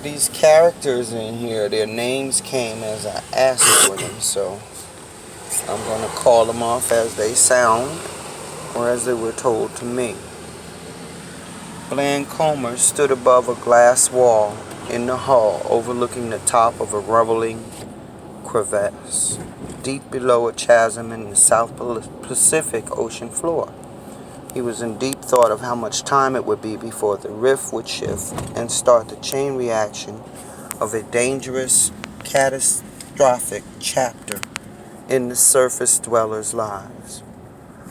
These characters in here, their names came as I asked for them, so I'm going to call them off as they sound or as they were told to me. Bland Comer stood above a glass wall in the hall overlooking the top of a rumbling crevasse, deep below a chasm in the South Pacific Ocean floor. He was in deep thought of how much time it would be before the rift would shift and start the chain reaction of a dangerous, catastrophic chapter in the surface dwellers' lives.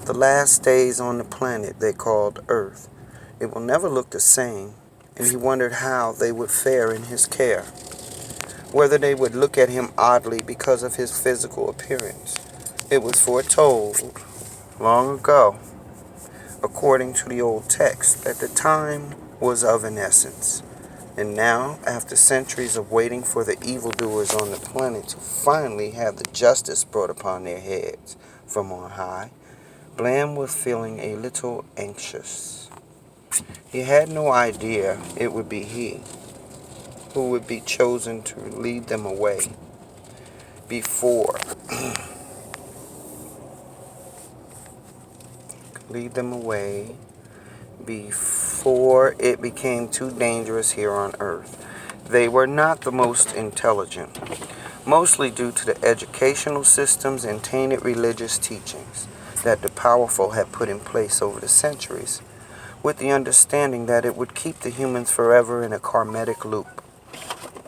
The last days on the planet they called Earth. It will never look the same, and he wondered how they would fare in his care. Whether they would look at him oddly because of his physical appearance. It was foretold long ago, according to the old text, that the time was of an essence. And now, after centuries of waiting for the evildoers on the planet to finally have the justice brought upon their heads from on high, Bland was feeling a little anxious. He had no idea it would be he who would be chosen to lead them away before it became too dangerous here on Earth. They were not the most intelligent, mostly due to the educational systems and tainted religious teachings that the powerful had put in place over the centuries, with the understanding that it would keep the humans forever in a karmic loop.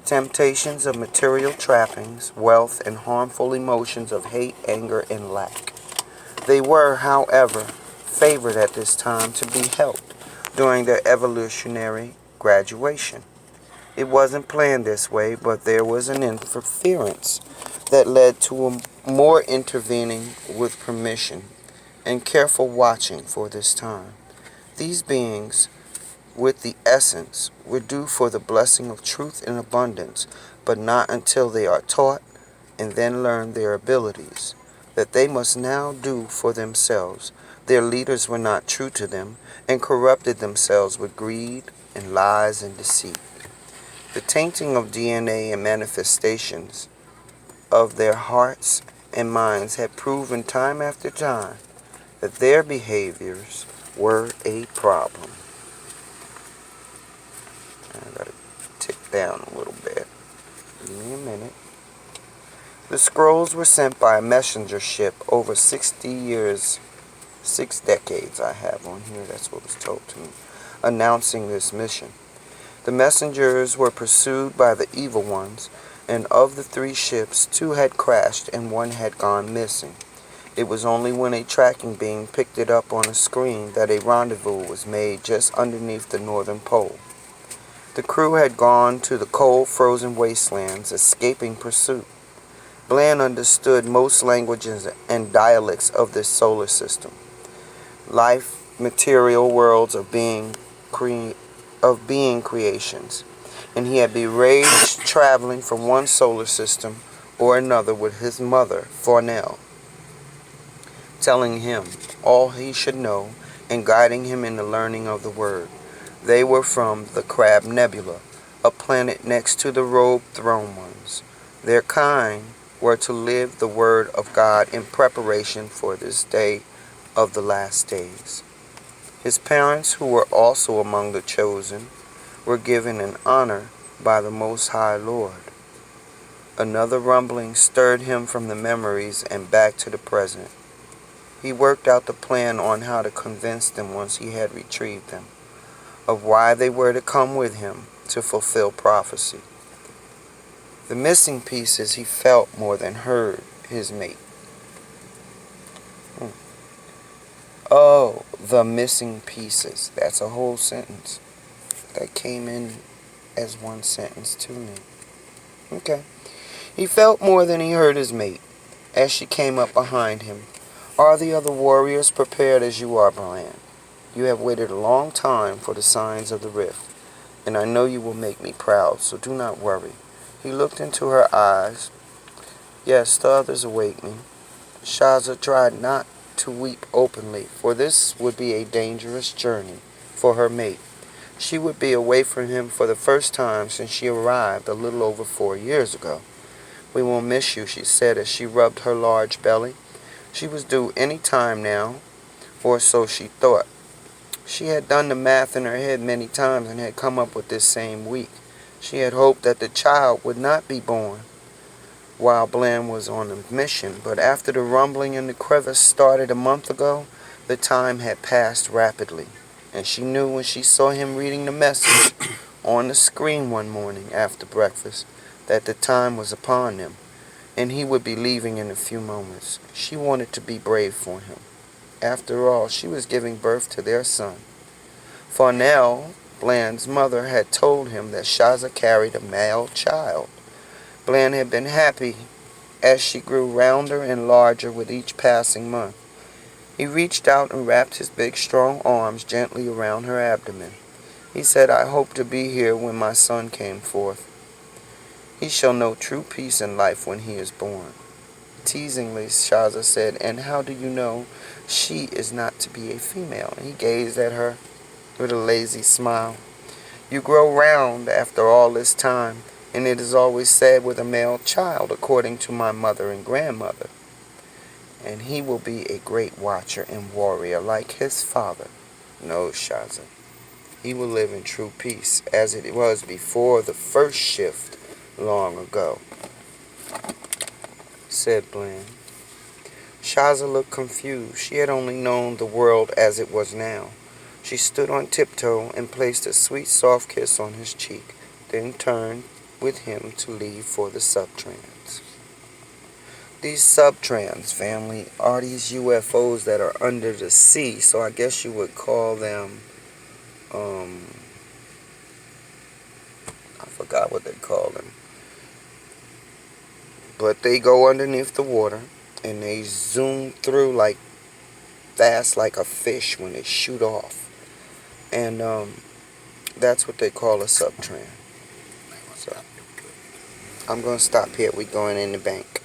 Temptations of material trappings, wealth, and harmful emotions of hate, anger, and lack. They were, however, favored at this time to be helped during their evolutionary graduation. It wasn't planned this way, but there was an interference that led to a more intervening with permission and careful watching for this time. These beings, with the essence, were due for the blessing of truth in abundance, but not until they are taught and then learn their abilities, that they must now do for themselves. Their leaders were not true to them and corrupted themselves with greed and lies and deceit. The tainting of DNA and manifestations of their hearts and minds had proven time after time that their behaviors were a problem. I gotta tick down a little bit. Give me a minute. The scrolls were sent by a messenger ship over 60 years, 6 decades I have on here, that's what was told to me, announcing this mission. The messengers were pursued by the evil ones, and of the 3 ships, 2 had crashed and 1 had gone missing. It was only when a tracking beam picked it up on a screen that a rendezvous was made just underneath the northern pole. The crew had gone to the cold, frozen wastelands, escaping pursuit. Bland understood most languages and dialects of this solar system. Life, material worlds of being creations, and he had been raised traveling from one solar system or another with his mother, Fornell, telling him all he should know and guiding him in the learning of the word. They were from the Crab Nebula, a planet next to the robed throne ones. Their kind were to live the word of God in preparation for this day of the last days. His parents, who were also among the chosen, were given an honor by the Most High Lord. Another rumbling stirred him from the memories and back to the present. He worked out the plan on how to convince them once he had retrieved them, of why they were to come with him to fulfill prophecy. The missing pieces he felt more than heard his mate. Oh, the missing pieces. That's a whole sentence. That came in as one sentence to me. Okay. He felt more than he heard his mate as she came up behind him. Are the other warriors prepared as you are, Brian? You have waited a long time for the signs of the rift, and I know you will make me proud, so do not worry. He looked into her eyes. Yes, the others await me. Shaza tried not to weep openly, for this would be a dangerous journey for her mate. She would be away from him for the first time since she arrived a little over 4 years ago. "We will miss you," she said as she rubbed her large belly. She was due any time now, or so she thought. She had done the math in her head many times and had come up with this same week. She had hoped that the child would not be born while Bland was on a mission, but after the rumbling in the crevice started a month ago, the time had passed rapidly, and she knew when she saw him reading the message on the screen one morning after breakfast that the time was upon him, and he would be leaving in a few moments. She wanted to be brave for him. After all, she was giving birth to their son. Farnell, Bland's mother, had told him that Shaza carried a male child. Bland had been happy as she grew rounder and larger with each passing month. He reached out and wrapped his big strong arms gently around her abdomen. He said, "I hope to be here when my son came forth. He shall know true peace in life when he is born." Teasingly, Shaza said, "And how do you know she is not to be a female?" He gazed at her with a lazy smile. "You grow round after all this time, and it is always said with a male child, according to my mother and grandmother. And he will be a great watcher and warrior like his father." "No, Shaza. He will live in true peace, as it was before the first shift long ago," said Bland. Shaza looked confused. She had only known the world as it was now. She stood on tiptoe and placed a sweet, soft kiss on his cheek, then turned with him to leave for the subtrans. These subtrans, family, are these UFOs that are under the sea, so I guess you would call them, I forgot what they call them. But they go underneath the water, and they zoom through like fast like a fish when they shoot off. And that's what they call a subtrans. So I'm going to stop here. We're going in the bank.